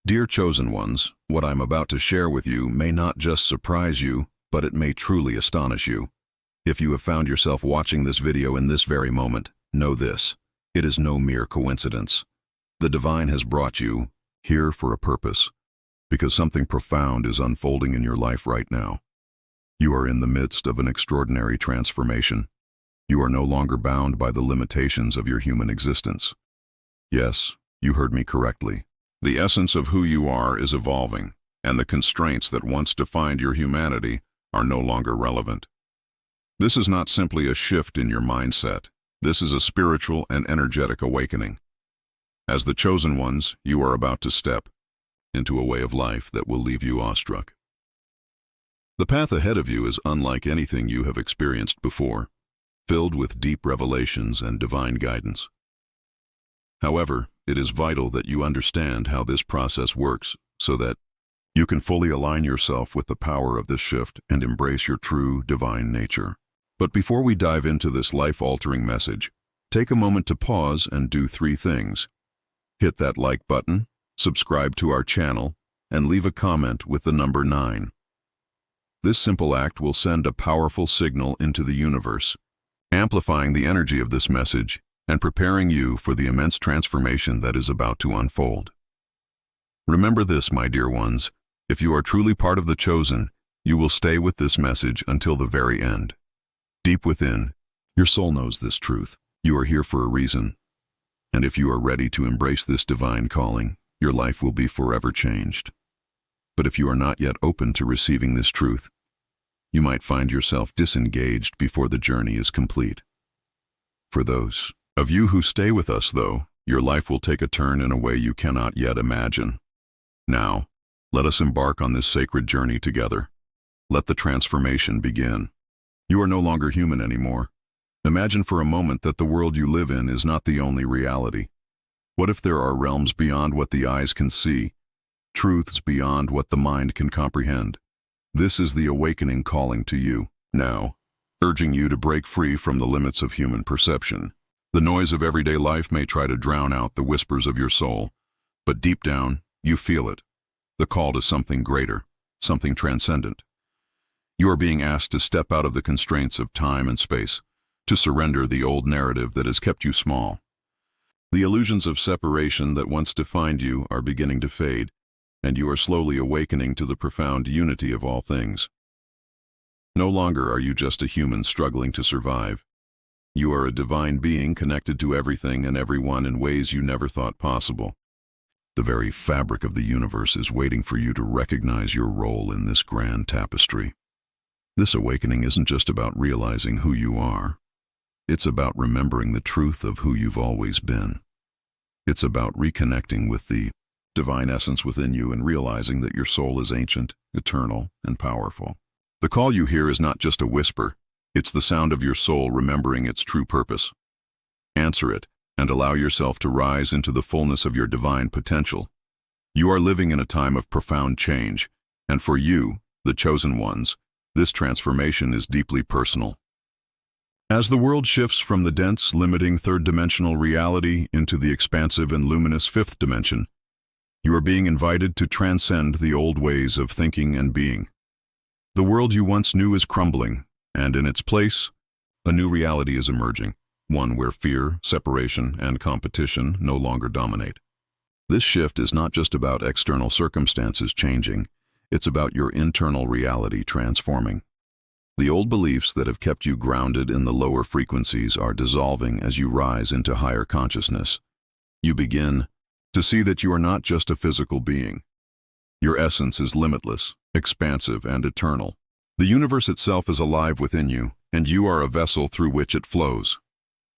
Dear chosen ones, what I'm about to share with you may not just surprise you, but it may truly astonish you. If you have found yourself watching this video in this very moment, know this: it is no mere coincidence. The divine has brought you here for a purpose, because something profound is unfolding in your life right now. You are in the midst of an extraordinary transformation. You are no longer bound by the limitations of your human existence. Yes, you heard me correctly. The essence of who you are is evolving, and the constraints that once defined your humanity are no longer relevant. This is not simply a shift in your mindset. This is a spiritual and energetic awakening. As the chosen ones, you are about to step into a way of life that will leave you awestruck. The path ahead of you is unlike anything you have experienced before, filled with deep revelations and divine guidance. However, it is vital that you understand how this process works so that you can fully align yourself with the power of this shift and embrace your true divine nature. But before we dive into this life-altering message, take a moment to pause and do 3 things. Hit that like button, subscribe to our channel, and leave a comment with the number 9. This simple act will send a powerful signal into the universe, amplifying the energy of this message and preparing you for the immense transformation that is about to unfold. Remember this, my dear ones: if you are truly part of the chosen, you will stay with this message until the very end. Deep within, your soul knows this truth. You are here for a reason, and if you are ready to embrace this divine calling, your life will be forever changed. But if you are not yet open to receiving this truth, you might find yourself disengaged before the journey is complete. For those of you who stay with us, though, your life will take a turn in a way you cannot yet imagine. Now, let us embark on this sacred journey together. Let the transformation begin. You are no longer human anymore. Imagine for a moment that the world you live in is not the only reality. What if there are realms beyond what the eyes can see, truths beyond what the mind can comprehend? This is the awakening calling to you now, urging you to break free from the limits of human perception. The noise of everyday life may try to drown out the whispers of your soul, but deep down, you feel it. The call to something greater, something transcendent. You are being asked to step out of the constraints of time and space, to surrender the old narrative that has kept you small. The illusions of separation that once defined you are beginning to fade, and you are slowly awakening to the profound unity of all things. No longer are you just a human struggling to survive. You are a divine being connected to everything and everyone in ways you never thought possible. The very fabric of the universe is waiting for you to recognize your role in this grand tapestry. This awakening isn't just about realizing who you are. It's about remembering the truth of who you've always been. It's about reconnecting with the divine essence within you and realizing that your soul is ancient, eternal, and powerful. The call you hear is not just a whisper. It's the sound of your soul remembering its true purpose. Answer it, and allow yourself to rise into the fullness of your divine potential. You are living in a time of profound change, and for you, the chosen ones, this transformation is deeply personal. As the world shifts from the dense, limiting third-dimensional reality into the expansive and luminous fifth dimension, you are being invited to transcend the old ways of thinking and being. The world you once knew is crumbling, and in its place, a new reality is emerging, one where fear, separation, and competition no longer dominate. This shift is not just about external circumstances changing, it's about your internal reality transforming. The old beliefs that have kept you grounded in the lower frequencies are dissolving as you rise into higher consciousness. You begin to see that you are not just a physical being. Your essence is limitless, expansive, and eternal. The universe itself is alive within you, and you are a vessel through which it flows.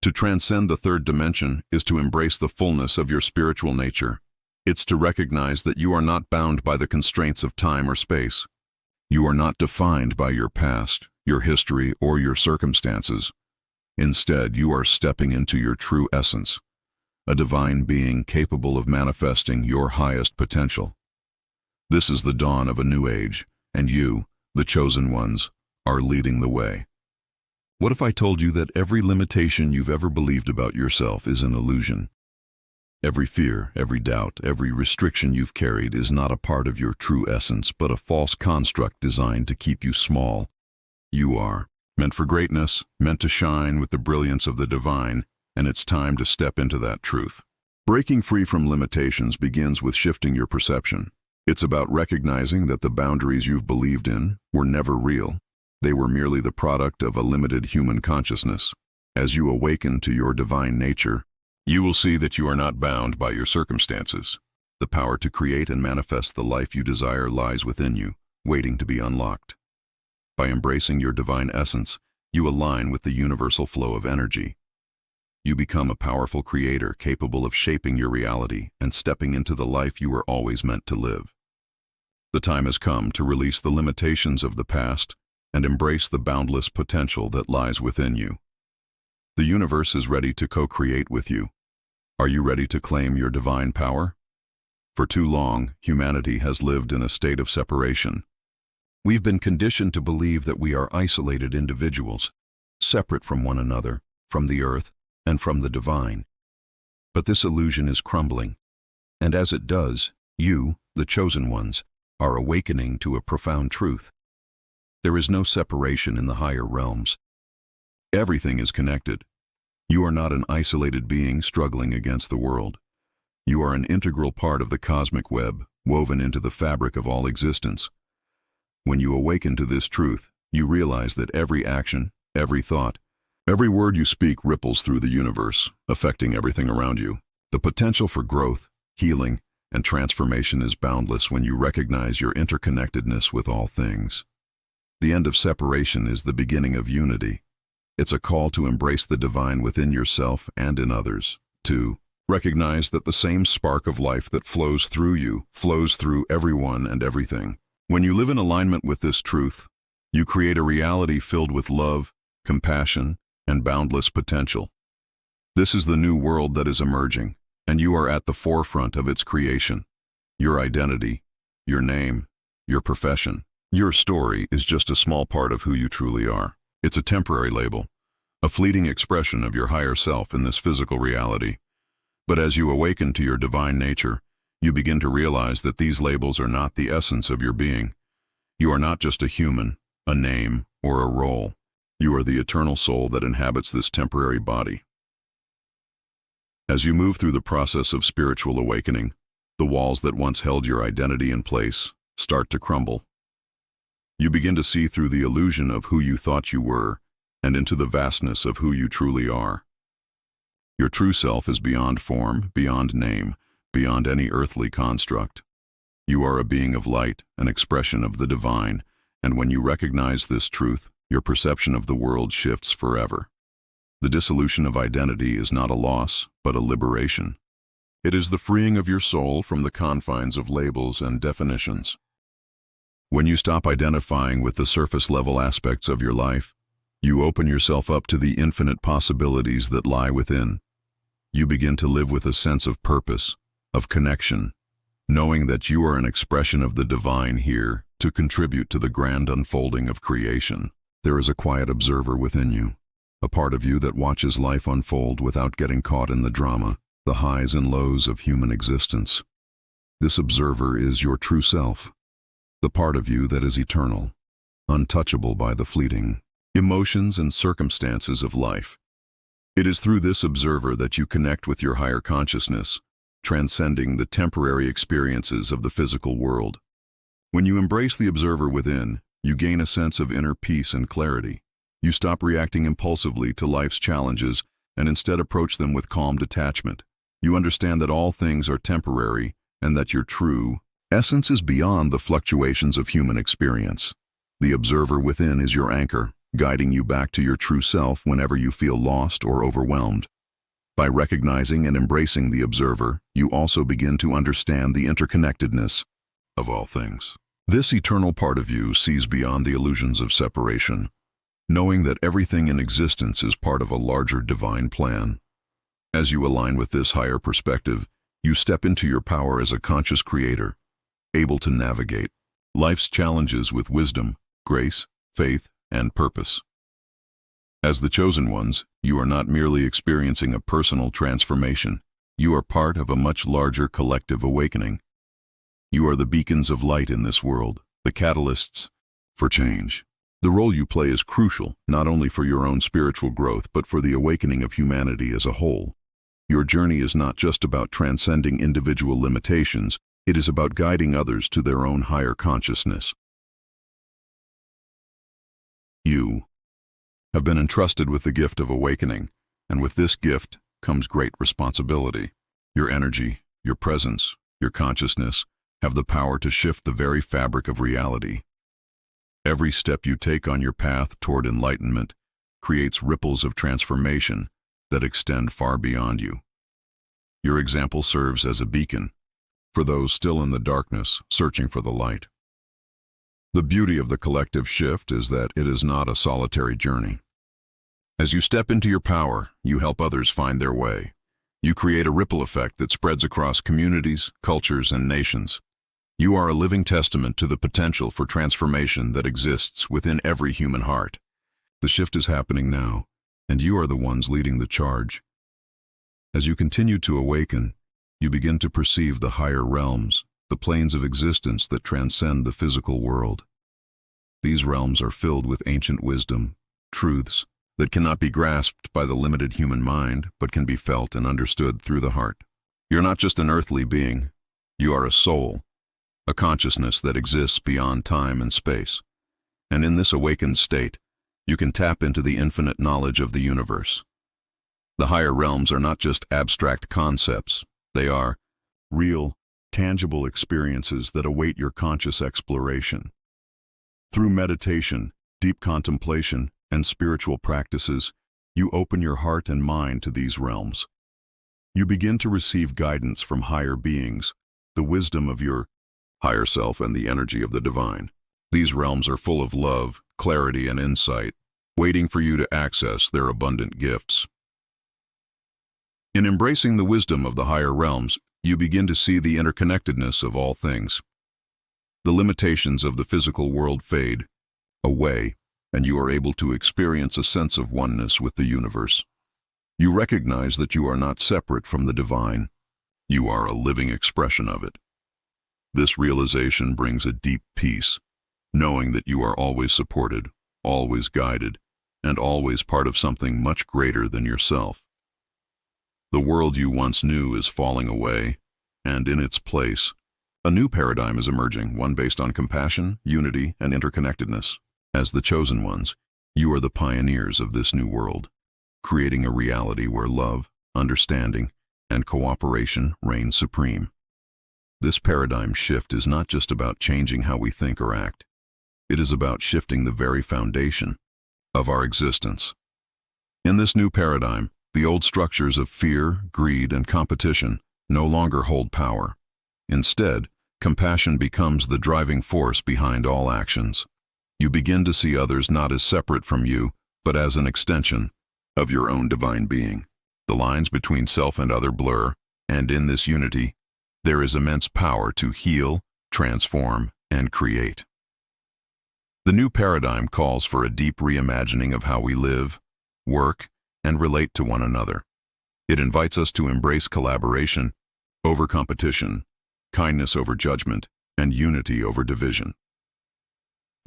To transcend the third dimension is to embrace the fullness of your spiritual nature. It's to recognize that you are not bound by the constraints of time or space. You are not defined by your past, your history, or your circumstances. Instead, you are stepping into your true essence, a divine being capable of manifesting your highest potential. This is the dawn of a new age, and you, the chosen ones, are leading the way. What if I told you that every limitation you've ever believed about yourself is an illusion? Every fear, every doubt, every restriction you've carried is not a part of your true essence, but a false construct designed to keep you small. You are meant for greatness, meant to shine with the brilliance of the divine, and it's time to step into that truth. Breaking free from limitations begins with shifting your perception. It's about recognizing that the boundaries you've believed in were never real. They were merely the product of a limited human consciousness. As you awaken to your divine nature, you will see that you are not bound by your circumstances. The power to create and manifest the life you desire lies within you, waiting to be unlocked. By embracing your divine essence, you align with the universal flow of energy. You become a powerful creator capable of shaping your reality and stepping into the life you were always meant to live. The time has come to release the limitations of the past and embrace the boundless potential that lies within you. The universe is ready to co-create with you. Are you ready to claim your divine power? For too long, humanity has lived in a state of separation. We've been conditioned to believe that we are isolated individuals, separate from one another, from the earth, and from the divine. But this illusion is crumbling, and as it does, you, the chosen ones, are awakening to a profound truth. There is no separation in the higher realms. Everything is connected. You are not an isolated being struggling against the world. You are an integral part of the cosmic web, woven into the fabric of all existence. When you awaken to this truth, you realize that every action, every thought, every word you speak ripples through the universe, affecting everything around you. The potential for growth, healing, and transformation is boundless when you recognize your interconnectedness with all things. The end of separation is the beginning of unity. It's a call to embrace the divine within yourself and in others, to recognize that the same spark of life that flows through you flows through everyone and everything. When you live in alignment with this truth, you create a reality filled with love, compassion, and boundless potential. This is the new world that is emerging, and you are at the forefront of its creation. Your identity, your name, your profession, your story is just a small part of who you truly are. It's a temporary label, a fleeting expression of your higher self in this physical reality. But as you awaken to your divine nature, you begin to realize that these labels are not the essence of your being. You are not just a human, a name, or a role. You are the eternal soul that inhabits this temporary body. As you move through the process of spiritual awakening, the walls that once held your identity in place start to crumble. You begin to see through the illusion of who you thought you were and into the vastness of who you truly are. Your true self is beyond form, beyond name, beyond any earthly construct. You are a being of light, an expression of the divine, and when you recognize this truth, your perception of the world shifts forever. The dissolution of identity is not a loss, but a liberation. It is the freeing of your soul from the confines of labels and definitions. When you stop identifying with the surface-level aspects of your life, you open yourself up to the infinite possibilities that lie within. You begin to live with a sense of purpose, of connection, knowing that you are an expression of the divine here to contribute to the grand unfolding of creation. There is a quiet observer within you, a part of you that watches life unfold without getting caught in the drama, the highs and lows of human existence. This observer is your true self, the part of you that is eternal, untouchable by the fleeting emotions and circumstances of life. It is through this observer that you connect with your higher consciousness, transcending the temporary experiences of the physical world. When you embrace the observer within, you gain a sense of inner peace and clarity. You stop reacting impulsively to life's challenges and instead approach them with calm detachment. You understand that all things are temporary and that your true essence is beyond the fluctuations of human experience. The observer within is your anchor, guiding you back to your true self whenever you feel lost or overwhelmed. By recognizing and embracing the observer, you also begin to understand the interconnectedness of all things. This eternal part of you sees beyond the illusions of separation, knowing that everything in existence is part of a larger divine plan. As you align with this higher perspective, you step into your power as a conscious creator, able to navigate life's challenges with wisdom, grace, faith, and purpose. As the chosen ones, you are not merely experiencing a personal transformation, You are part of a much larger collective awakening. You are the beacons of light in this world, the catalysts for change. The role you play is crucial, not only for your own spiritual growth, but for the awakening of humanity as a whole. Your journey is not just about transcending individual limitations, it is about guiding others to their own higher consciousness. You have been entrusted with the gift of awakening, and with this gift comes great responsibility. Your energy, your presence, your consciousness have the power to shift the very fabric of reality. Every step you take on your path toward enlightenment creates ripples of transformation that extend far beyond you. Your example serves as a beacon for those still in the darkness, searching for the light. The beauty of the collective shift is that it is not a solitary journey. As you step into your power, you help others find their way. You create a ripple effect that spreads across communities, cultures, and nations. You are a living testament to the potential for transformation that exists within every human heart. The shift is happening now, and you are the ones leading the charge. As you continue to awaken, you begin to perceive the higher realms, the planes of existence that transcend the physical world. These realms are filled with ancient wisdom, truths that cannot be grasped by the limited human mind, but can be felt and understood through the heart. You're not just an earthly being, you are a soul, a consciousness that exists beyond time and space. And in this awakened state, you can tap into the infinite knowledge of the universe. The higher realms are not just abstract concepts, they are real, tangible experiences that await your conscious exploration. Through meditation, deep contemplation, and spiritual practices, you open your heart and mind to these realms. You begin to receive guidance from higher beings, the wisdom of your higher self and the energy of the divine. These realms are full of love, clarity, and insight, waiting for you to access their abundant gifts. In embracing the wisdom of the higher realms, you begin to see the interconnectedness of all things. The limitations of the physical world fade away, and you are able to experience a sense of oneness with the universe. You recognize that you are not separate from the divine. You are a living expression of it. This realization brings a deep peace, knowing that you are always supported, always guided, and always part of something much greater than yourself. The world you once knew is falling away, and in its place, a new paradigm is emerging, one based on compassion, unity, and interconnectedness. As the chosen ones, you are the pioneers of this new world, creating a reality where love, understanding, and cooperation reign supreme. This paradigm shift is not just about changing how we think or act. It is about shifting the very foundation of our existence. In this new paradigm, the old structures of fear, greed, and competition no longer hold power. Instead, compassion becomes the driving force behind all actions. You begin to see others not as separate from you, but as an extension of your own divine being. The lines between self and other blur, and in this unity, there is immense power to heal, transform, and create. The new paradigm calls for a deep reimagining of how we live, work, and relate to one another. It invites us to embrace collaboration over competition, kindness over judgment, and unity over division.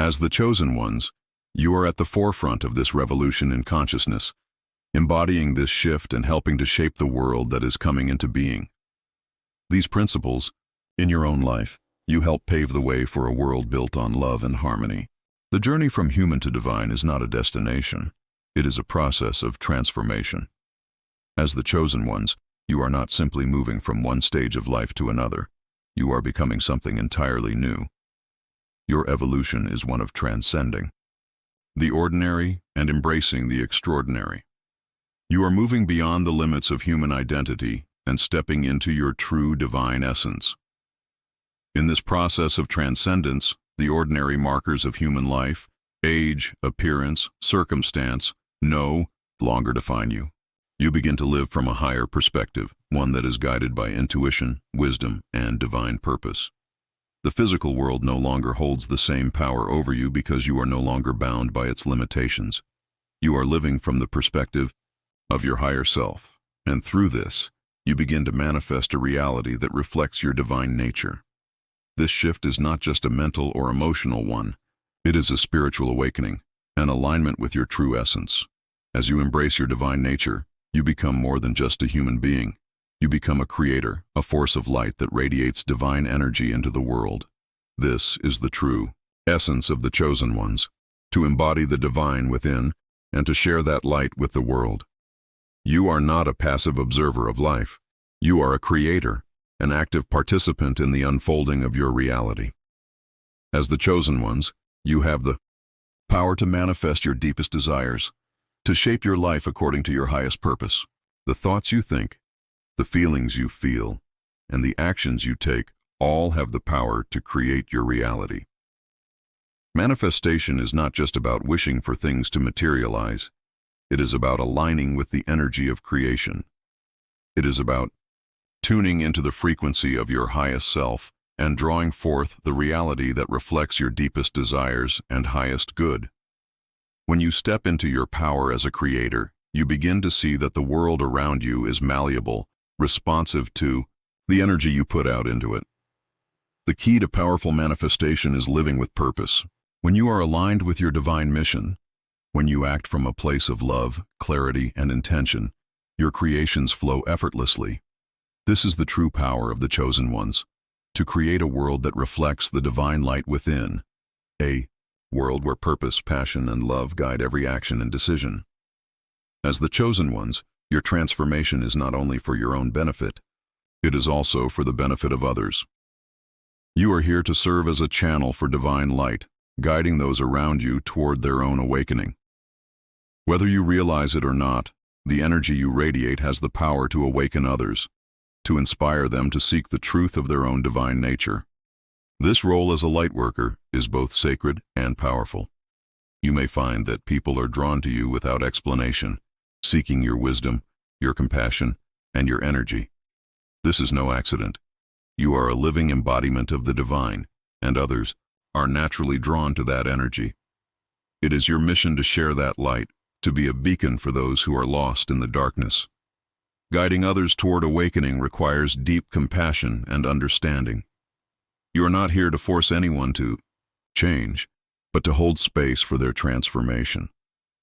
As the chosen ones, you are at the forefront of this revolution in consciousness, embodying this shift and helping to shape the world that is coming into being. These principles, in your own life, you help pave the way for a world built on love and harmony. The journey from human to divine is not a destination. It is a process of transformation. As the chosen ones, you are not simply moving from one stage of life to another. You are becoming something entirely new. Your evolution is one of transcending the ordinary and embracing the extraordinary. You are moving beyond the limits of human identity and stepping into your true divine essence. In this process of transcendence, the ordinary markers of human life, age, appearance, circumstance, no longer define you. You begin to live from a higher perspective, one that is guided by intuition, wisdom, and divine purpose. The physical world no longer holds the same power over you because you are no longer bound by its limitations. You are living from the perspective of your higher self, and through this, You begin to manifest a reality that reflects your divine nature. This shift is not just a mental or emotional one. It is a spiritual awakening, an alignment with your true essence. As you embrace your divine nature, you become more than just a human being. You become a creator, a force of light that radiates divine energy into the world. This is the true essence of the chosen ones, to embody the divine within and to share that light with the world. You are not a passive observer of life. You are a creator, an active participant in the unfolding of your reality. As the chosen ones, you have the power to manifest your deepest desires, to shape your life according to your highest purpose. The thoughts you think, the feelings you feel, and the actions you take all have the power to create your reality. Manifestation is not just about wishing for things to materialize. It is about aligning with the energy of creation. It is about tuning into the frequency of your highest self and drawing forth the reality that reflects your deepest desires and highest good. When you step into your power as a creator, you begin to see that the world around you is malleable, responsive to the energy you put out into it. The key to powerful manifestation is living with purpose. When you are aligned with your divine mission, when you act from a place of love, clarity, and intention, your creations flow effortlessly. This is the true power of the chosen ones, to create a world that reflects the divine light within, a world where purpose, passion, and love guide every action and decision. As the chosen ones, your transformation is not only for your own benefit, it is also for the benefit of others. You are here to serve as a channel for divine light, guiding those around you toward their own awakening. Whether you realize it or not, the energy you radiate has the power to awaken others, to inspire them to seek the truth of their own divine nature. This role as a light worker is both sacred and powerful. You may find that people are drawn to you without explanation, seeking your wisdom, your compassion, and your energy. This is no accident. You are a living embodiment of the divine, and others are naturally drawn to that energy. It is your mission to share that light, to be a beacon for those who are lost in the darkness. Guiding others toward awakening requires deep compassion and understanding. You are not here to force anyone to change, but to hold space for their transformation.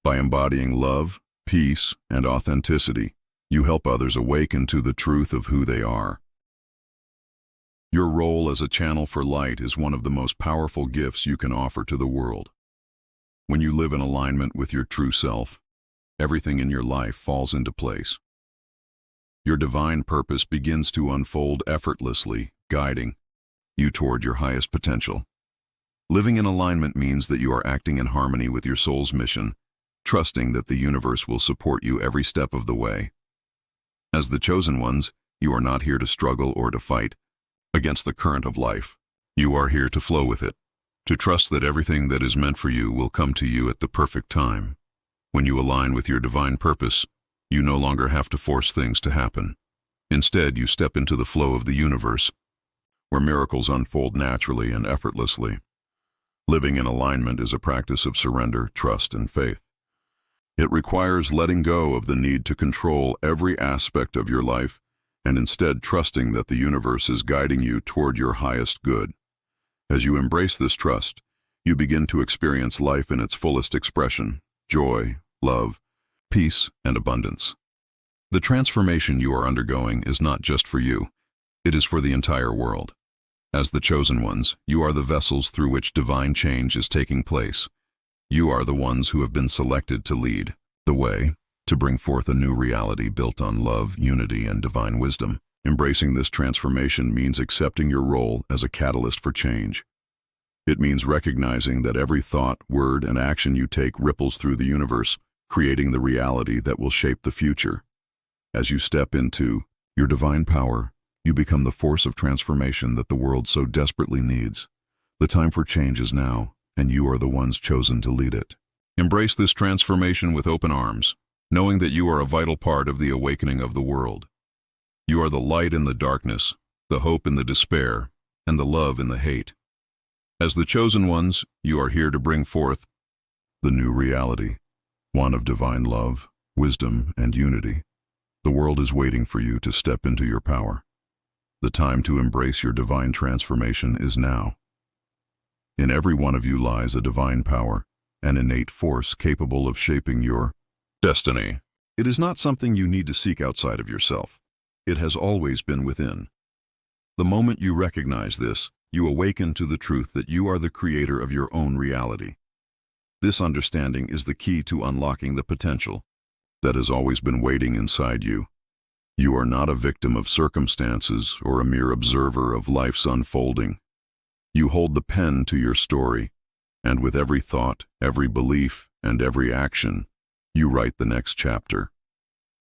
By embodying love, peace, and authenticity, you help others awaken to the truth of who they are. Your role as a channel for light is one of the most powerful gifts you can offer to the world. When you live in alignment with your true self, everything in your life falls into place. Your divine purpose begins to unfold effortlessly, guiding you toward your highest potential. Living in alignment means that you are acting in harmony with your soul's mission, trusting that the universe will support you every step of the way. As the chosen ones, you are not here to struggle or to fight against the current of life. You are here to flow with it, to trust that everything that is meant for you will come to you at the perfect time. When you align with your divine purpose, you no longer have to force things to happen. Instead, you step into the flow of the universe, where miracles unfold naturally and effortlessly. Living in alignment is a practice of surrender, trust, and faith. It requires letting go of the need to control every aspect of your life and instead trusting that the universe is guiding you toward your highest good. As you embrace this trust, you begin to experience life in its fullest expression: joy, love, peace, and abundance. The transformation you are undergoing is not just for you, it is for the entire world. As the chosen ones, you are the vessels through which divine change is taking place. You are the ones who have been selected to lead the way, to bring forth a new reality built on love, unity, and divine wisdom. Embracing this transformation means accepting your role as a catalyst for change. It means recognizing that every thought, word, and action you take ripples through the universe, creating the reality that will shape the future. As you step into your divine power, you become the force of transformation that the world so desperately needs. The time for change is now, and you are the ones chosen to lead it. Embrace this transformation with open arms, knowing that you are a vital part of the awakening of the world. You are the light in the darkness, the hope in the despair, and the love in the hate. As the chosen ones, you are here to bring forth the new reality, one of divine love, wisdom, and unity. The world is waiting for you to step into your power. The time to embrace your divine transformation is now. In every one of you lies a divine power, an innate force capable of shaping your destiny. It is not something you need to seek outside of yourself. It has always been within. The moment you recognize this, you awaken to the truth that you are the creator of your own reality. This understanding is the key to unlocking the potential that has always been waiting inside you. You are not a victim of circumstances or a mere observer of life's unfolding. You hold the pen to your story, and with every thought, every belief, and every action, you write the next chapter.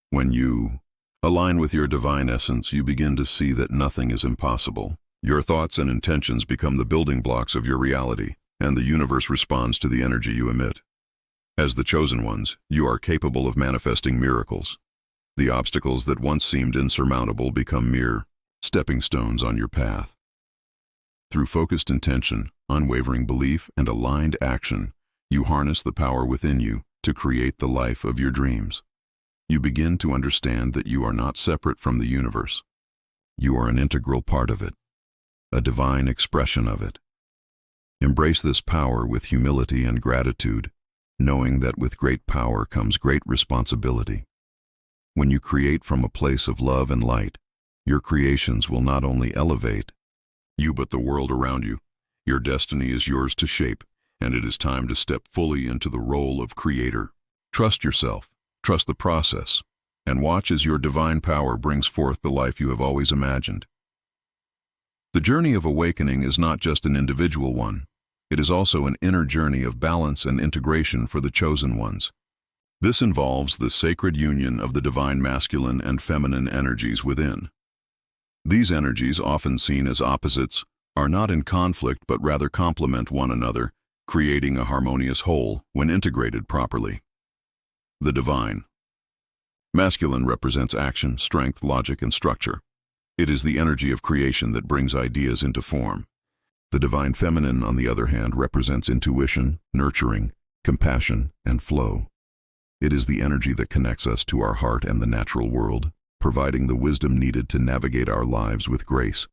When you align with your divine essence, you begin to see that nothing is impossible. Your thoughts and intentions become the building blocks of your reality, and the universe responds to the energy you emit. As the chosen ones, you are capable of manifesting miracles. The obstacles that once seemed insurmountable become mere stepping stones on your path. Through focused intention, unwavering belief, and aligned action, you harness the power within you to create the life of your dreams. You begin to understand that you are not separate from the universe. You are an integral part of it, a divine expression of it. Embrace this power with humility and gratitude, knowing that with great power comes great responsibility. When you create from a place of love and light, your creations will not only elevate you but the world around you. Your destiny is yours to shape, and it is time to step fully into the role of creator. Trust yourself, trust the process, and watch as your divine power brings forth the life you have always imagined. The journey of awakening is not just an individual one. It is also an inner journey of balance and integration for the chosen ones. This involves the sacred union of the divine masculine and feminine energies within. These energies, often seen as opposites, are not in conflict but rather complement one another, creating a harmonious whole when integrated properly. The divine masculine represents action, strength, logic, and structure. It is the energy of creation that brings ideas into form. The divine feminine, on the other hand, represents intuition, nurturing, compassion, and flow. It is the energy that connects us to our heart and the natural world, providing the wisdom needed to navigate our lives with grace.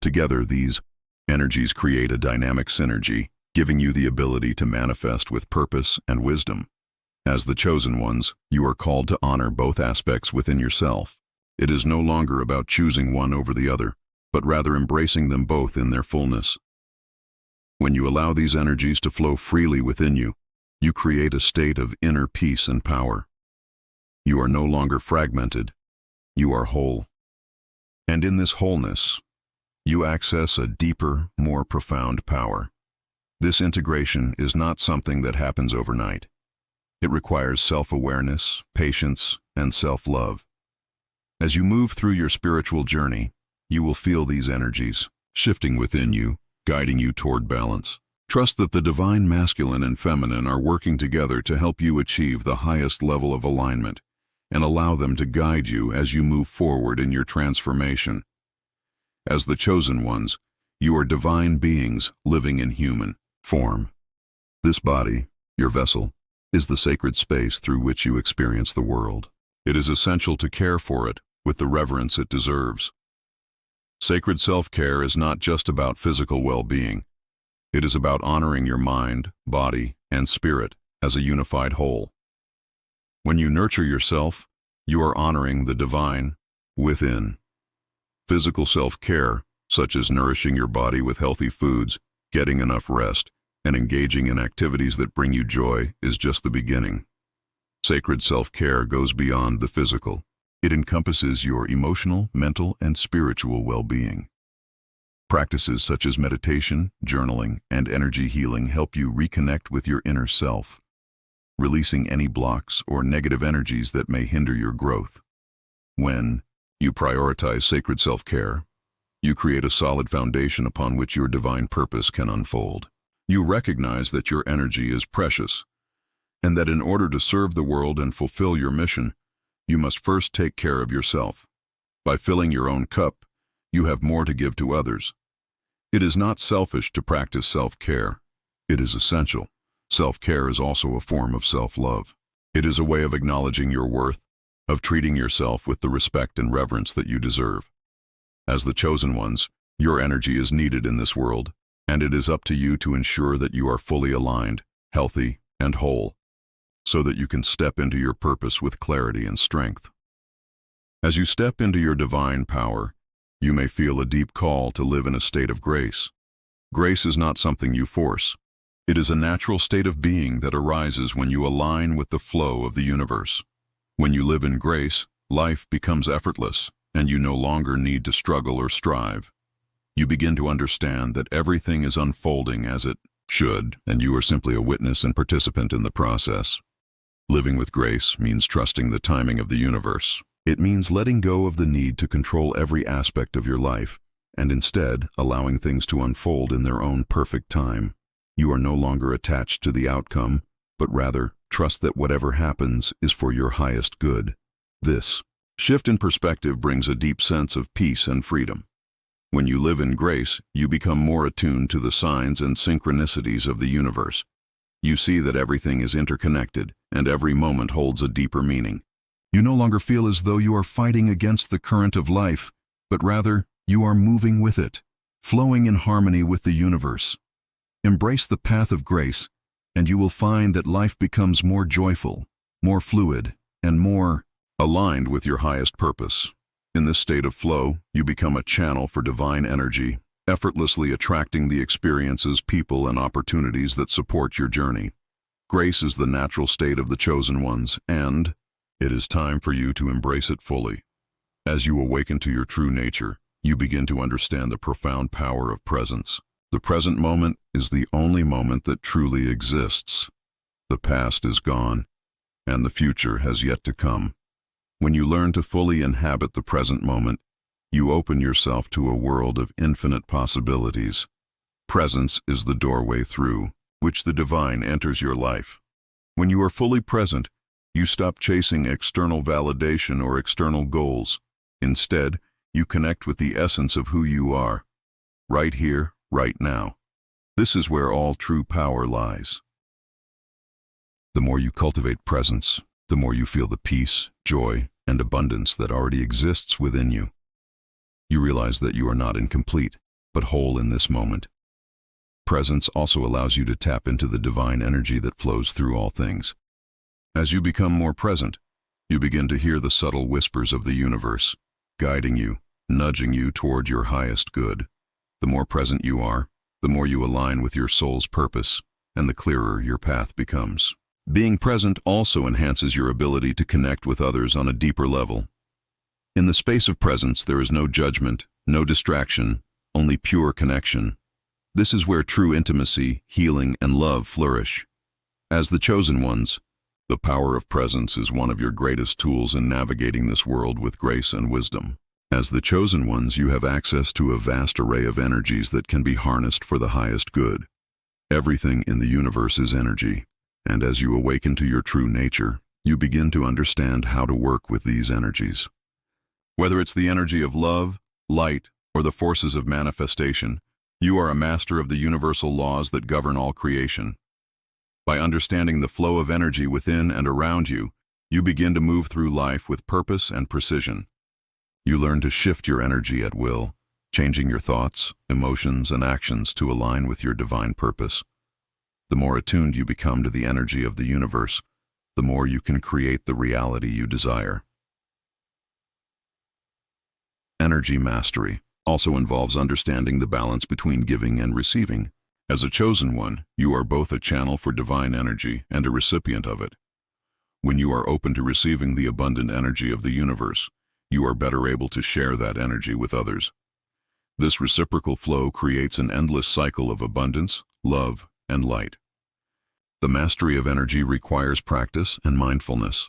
Together, these energies create a dynamic synergy, giving you the ability to manifest with purpose and wisdom. As the chosen ones, you are called to honor both aspects within yourself. It is no longer about choosing one over the other, but rather embracing them both in their fullness. When you allow these energies to flow freely within you, you create a state of inner peace and power. You are no longer fragmented, you are whole. And in this wholeness, you access a deeper, more profound power. This integration is not something that happens overnight. It requires self-awareness, patience, and self-love. As you move through your spiritual journey, you will feel these energies shifting within you, guiding you toward balance. Trust that the divine masculine and feminine are working together to help you achieve the highest level of alignment, and allow them to guide you as you move forward in your transformation. As the chosen ones, you are divine beings living in human form. This body, your vessel, is the sacred space through which you experience the world. It is essential to care for it with the reverence it deserves. Sacred self-care is not just about physical well-being. It is about honoring your mind, body, and spirit as a unified whole. When you nurture yourself, you are honoring the divine within. Physical self-care, such as nourishing your body with healthy foods, getting enough rest, and engaging in activities that bring you joy, is just the beginning. Sacred self-care goes beyond the physical. It encompasses your emotional, mental, and spiritual well-being. Practices such as meditation, journaling, and energy healing help you reconnect with your inner self, releasing any blocks or negative energies that may hinder your growth. When you prioritize sacred self-care, you create a solid foundation upon which your divine purpose can unfold. You recognize that your energy is precious, and that in order to serve the world and fulfill your mission, you must first take care of yourself. By filling your own cup, you have more to give to others. It is not selfish to practice self-care. It is essential. Self-care is also a form of self-love. It is a way of acknowledging your worth, of treating yourself with the respect and reverence that you deserve. As the chosen ones, your energy is needed in this world, and it is up to you to ensure that you are fully aligned, healthy, and whole, so that you can step into your purpose with clarity and strength. As you step into your divine power, you may feel a deep call to live in a state of grace. Grace is not something you force. It is a natural state of being that arises when you align with the flow of the universe. When you live in grace, life becomes effortless, and you no longer need to struggle or strive. You begin to understand that everything is unfolding as it should, and you are simply a witness and participant in the process. Living with grace means trusting the timing of the universe. It means letting go of the need to control every aspect of your life, and instead allowing things to unfold in their own perfect time. You are no longer attached to the outcome, but rather trust that whatever happens is for your highest good. This shift in perspective brings a deep sense of peace and freedom. When you live in grace, you become more attuned to the signs and synchronicities of the universe. You see that everything is interconnected, and every moment holds a deeper meaning. You no longer feel as though you are fighting against the current of life, but rather you are moving with it, flowing in harmony with the universe. Embrace the path of grace, and you will find that life becomes more joyful, more fluid, and more aligned with your highest purpose. In this state of flow, you become a channel for divine energy, effortlessly attracting the experiences, people, and opportunities that support your journey. Grace is the natural state of the chosen ones, and it is time for you to embrace it fully. As you awaken to your true nature, you begin to understand the profound power of presence. The present moment is the only moment that truly exists. The past is gone, and the future has yet to come. When you learn to fully inhabit the present moment, you open yourself to a world of infinite possibilities. Presence is the doorway through which the divine enters your life. When you are fully present, you stop chasing external validation or external goals. Instead, you connect with the essence of who you are, right here, right now. This is where all true power lies. The more you cultivate presence, the more you feel the peace, joy, and abundance that already exists within you. You realize that you are not incomplete, but whole in this moment. Presence also allows you to tap into the divine energy that flows through all things. As you become more present, you begin to hear the subtle whispers of the universe, guiding you, nudging you toward your highest good. The more present you are, the more you align with your soul's purpose, and the clearer your path becomes. Being present also enhances your ability to connect with others on a deeper level. In the space of presence, there is no judgment, no distraction, only pure connection. This is where true intimacy, healing, and love flourish. As the chosen ones, the power of presence is one of your greatest tools in navigating this world with grace and wisdom. As the chosen ones, you have access to a vast array of energies that can be harnessed for the highest good. Everything in the universe is energy, and as you awaken to your true nature, you begin to understand how to work with these energies. Whether it's the energy of love, light, or the forces of manifestation, you are a master of the universal laws that govern all creation. By understanding the flow of energy within and around you, you begin to move through life with purpose and precision. You learn to shift your energy at will, changing your thoughts, emotions, and actions to align with your divine purpose. The more attuned you become to the energy of the universe, the more you can create the reality you desire. Energy mastery also involves understanding the balance between giving and receiving. As a chosen one, you are both a channel for divine energy and a recipient of it. When you are open to receiving the abundant energy of the universe, you are better able to share that energy with others. This reciprocal flow creates an endless cycle of abundance, love, and light. The mastery of energy requires practice and mindfulness.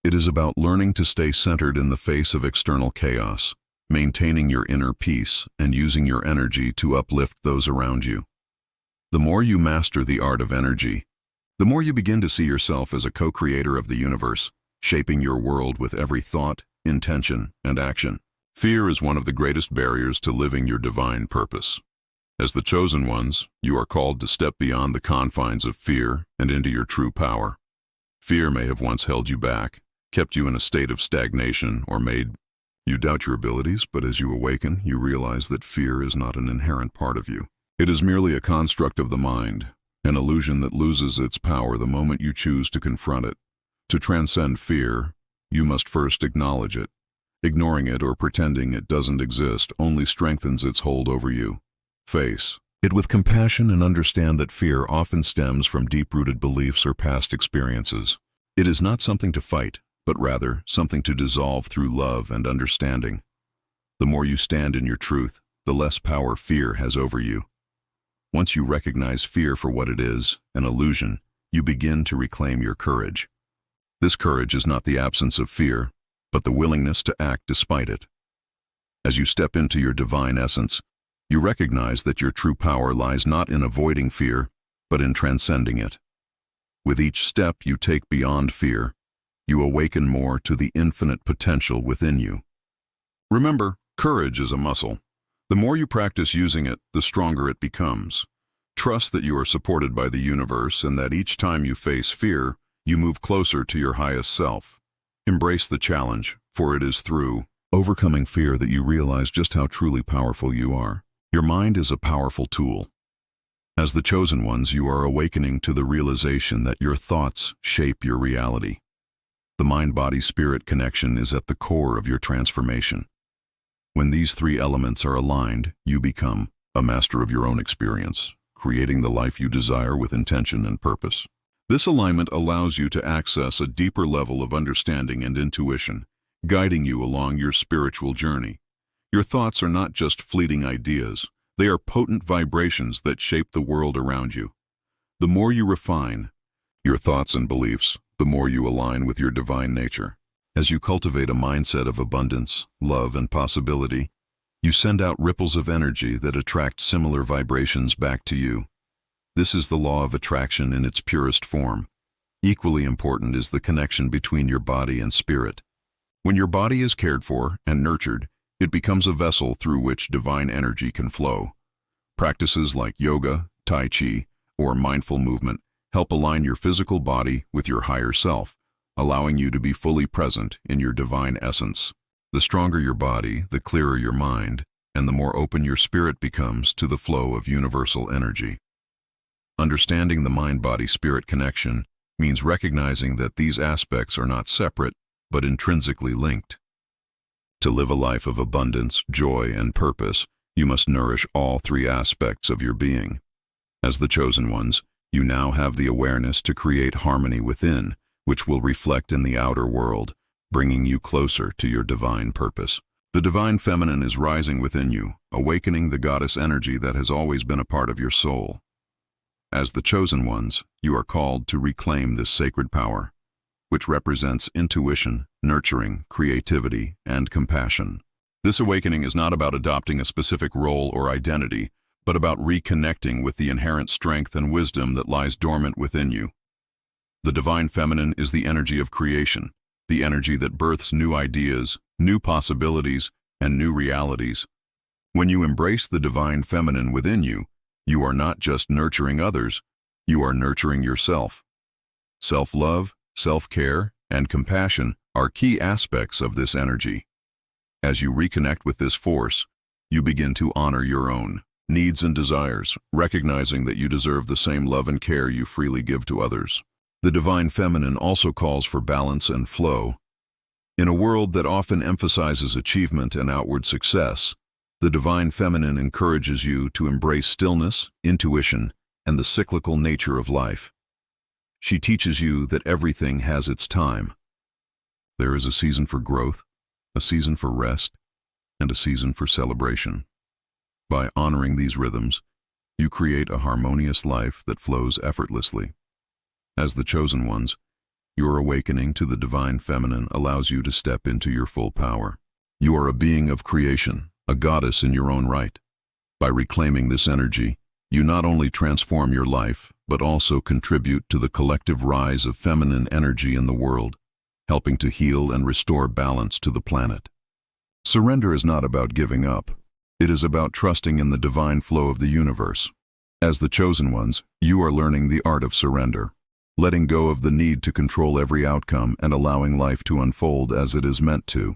It is about learning to stay centered in the face of external chaos, maintaining your inner peace, and using your energy to uplift those around you. The more you master the art of energy, the more you begin to see yourself as a co-creator of the universe, shaping your world with every thought, intention, and action. Fear is one of the greatest barriers to living your divine purpose. As the chosen ones, you are called to step beyond the confines of fear and into your true power. Fear may have once held you back, kept you in a state of stagnation, or made you doubt your abilities, but as you awaken, you realize that fear is not an inherent part of you. It is merely a construct of the mind, an illusion that loses its power the moment you choose to confront it. To transcend fear, you must first acknowledge it. Ignoring it or pretending it doesn't exist only strengthens its hold over you. Face it with compassion and understand that fear often stems from deep-rooted beliefs or past experiences. It is not something to fight, but rather something to dissolve through love and understanding. The more you stand in your truth, the less power fear has over you. Once you recognize fear for what it is, an illusion, you begin to reclaim your courage. This courage is not the absence of fear, but the willingness to act despite it. As you step into your divine essence, you recognize that your true power lies not in avoiding fear, but in transcending it. With each step you take beyond fear, you awaken more to the infinite potential within you. Remember, courage is a muscle. The more you practice using it, the stronger it becomes. Trust that you are supported by the universe and that each time you face fear, you move closer to your highest self. Embrace the challenge, for it is through overcoming fear that you realize just how truly powerful you are. Your mind is a powerful tool. As the chosen ones, you are awakening to the realization that your thoughts shape your reality. The mind-body-spirit connection is at the core of your transformation. When these three elements are aligned, you become a master of your own experience, creating the life you desire with intention and purpose. This alignment allows you to access a deeper level of understanding and intuition, guiding you along your spiritual journey. Your thoughts are not just fleeting ideas, they are potent vibrations that shape the world around you. The more you refine your thoughts and beliefs, the more you align with your divine nature. As you cultivate a mindset of abundance, love, and possibility, you send out ripples of energy that attract similar vibrations back to you. This is the law of attraction in its purest form. Equally important is the connection between your body and spirit. When your body is cared for and nurtured, it becomes a vessel through which divine energy can flow. Practices like yoga, tai chi, or mindful movement help align your physical body with your higher self, allowing you to be fully present in your divine essence. The stronger your body, the clearer your mind, and the more open your spirit becomes to the flow of universal energy. Understanding the mind-body-spirit connection means recognizing that these aspects are not separate, but intrinsically linked. To live a life of abundance, joy, and purpose, you must nourish all three aspects of your being. As the chosen ones, you now have the awareness to create harmony within, which will reflect in the outer world, bringing you closer to your divine purpose. The divine feminine is rising within you, awakening the goddess energy that has always been a part of your soul. As the chosen ones, you are called to reclaim this sacred power, which represents intuition, nurturing, creativity, and compassion. This awakening is not about adopting a specific role or identity, but about reconnecting with the inherent strength and wisdom that lies dormant within you. The divine feminine is the energy of creation, the energy that births new ideas, new possibilities, and new realities. When you embrace the divine feminine within you, you are not just nurturing others, you are nurturing yourself. Self-love, self-care, and compassion are key aspects of this energy. As you reconnect with this force, you begin to honor your own needs and desires, recognizing that you deserve the same love and care you freely give to others. The divine feminine also calls for balance and flow. In a world that often emphasizes achievement and outward success, the divine feminine encourages you to embrace stillness, intuition, and the cyclical nature of life. She teaches you that everything has its time. There is a season for growth, a season for rest, and a season for celebration. By honoring these rhythms, you create a harmonious life that flows effortlessly. As the chosen ones, your awakening to the divine feminine allows you to step into your full power. You are a being of creation, a goddess in your own right. By reclaiming this energy, you not only transform your life, but also contribute to the collective rise of feminine energy in the world, helping to heal and restore balance to the planet. Surrender is not about giving up. It is about trusting in the divine flow of the universe. As the chosen ones, you are learning the art of surrender. letting go of the need to control every outcome and allowing life to unfold as it is meant to.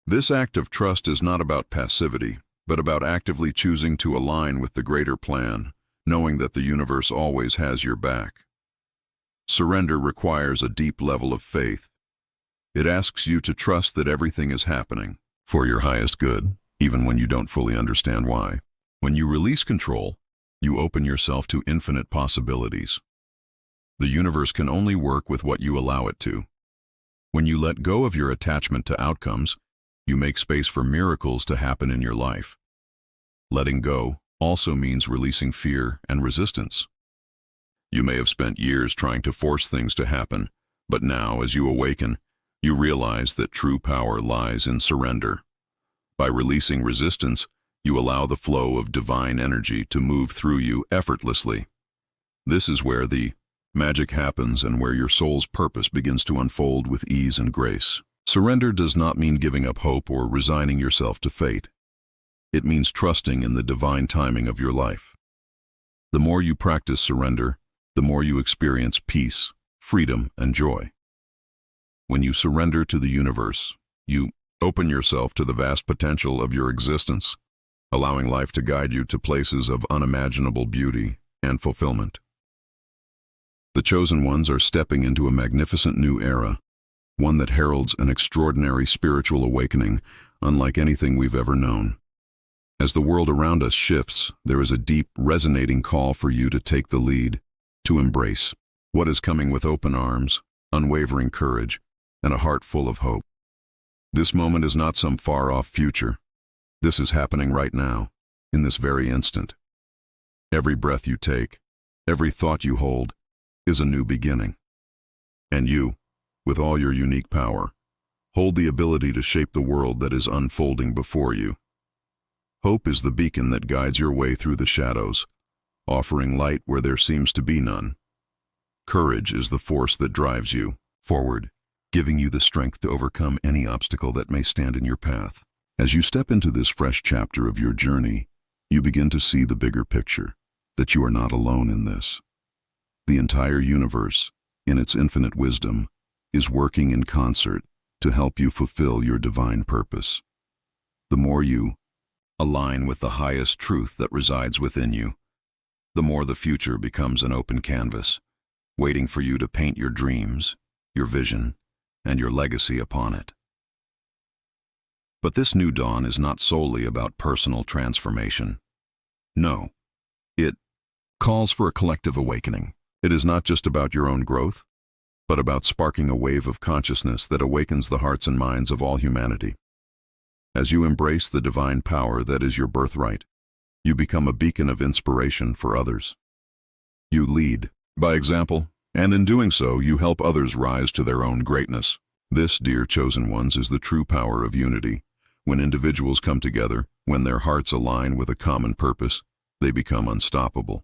This act of trust is not about passivity, but about actively choosing to align with the greater plan, knowing that the universe always has your back. Surrender requires a deep level of faith. It asks you to trust that everything is happening for your highest good, even when you don't fully understand why. When you release control, you open yourself to infinite possibilities. The universe can only work with what you allow it to. When you let go of your attachment to outcomes, you make space for miracles to happen in your life. Letting go also means releasing fear and resistance. You may have spent years trying to force things to happen, but now, as you awaken, you realize that true power lies in surrender. By releasing resistance, you allow the flow of divine energy to move through you effortlessly. This is where the magic happens and where your soul's purpose begins to unfold with ease and grace. Surrender does not mean giving up hope or resigning yourself to fate. It means trusting in the divine timing of your life. The more you practice surrender, the more you experience peace, freedom, and joy. When you surrender to the universe, you open yourself to the vast potential of your existence, allowing life to guide you to places of unimaginable beauty and fulfillment. The chosen ones are stepping into a magnificent new era, one that heralds an extraordinary spiritual awakening unlike anything we've ever known. As the world around us shifts, there is a deep, resonating call for you to take the lead, to embrace what is coming with open arms, unwavering courage, and a heart full of hope. This moment is not some far-off future. This is happening right now, in this very instant. Every breath you take, every thought you hold, is a new beginning. And you, with all your unique power, hold the ability to shape the world that is unfolding before you. Hope is the beacon that guides your way through the shadows, offering light where there seems to be none. Courage is the force that drives you forward, giving you the strength to overcome any obstacle that may stand in your path. As you step into this fresh chapter of your journey, you begin to see the bigger picture, that you are not alone in this. The entire universe, in its infinite wisdom, is working in concert to help you fulfill your divine purpose. The more you align with the highest truth that resides within you, the more the future becomes an open canvas, waiting for you to paint your dreams, your vision, and your legacy upon it. But this new dawn is not solely about personal transformation. No, it calls for a collective awakening. It is not just about your own growth, but about sparking a wave of consciousness that awakens the hearts and minds of all humanity. As you embrace the divine power that is your birthright, you become a beacon of inspiration for others. You lead by example, and in doing so, you help others rise to their own greatness. This, dear chosen ones, is the true power of unity. When individuals come together, when their hearts align with a common purpose, they become unstoppable.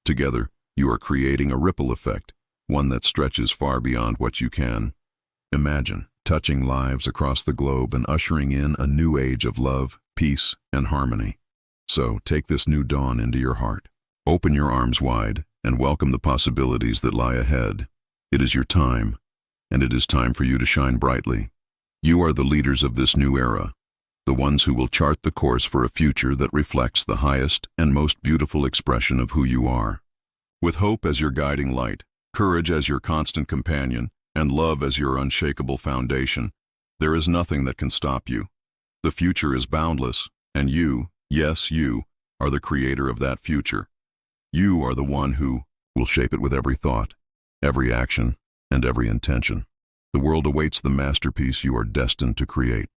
Together, you are creating a ripple effect, one that stretches far beyond what you can imagine, touching lives across the globe and ushering in a new age of love, peace, and harmony. So, take this new dawn into your heart. Open your arms wide and welcome the possibilities that lie ahead. It is your time, and it is time for you to shine brightly. You are the leaders of this new era, the ones who will chart the course for a future that reflects the highest and most beautiful expression of who you are. With hope as your guiding light, courage as your constant companion, and love as your unshakable foundation, there is nothing that can stop you. The future is boundless, and you, yes, you, are the creator of that future. You are the one who will shape it with every thought, every action, and every intention. The world awaits the masterpiece you are destined to create.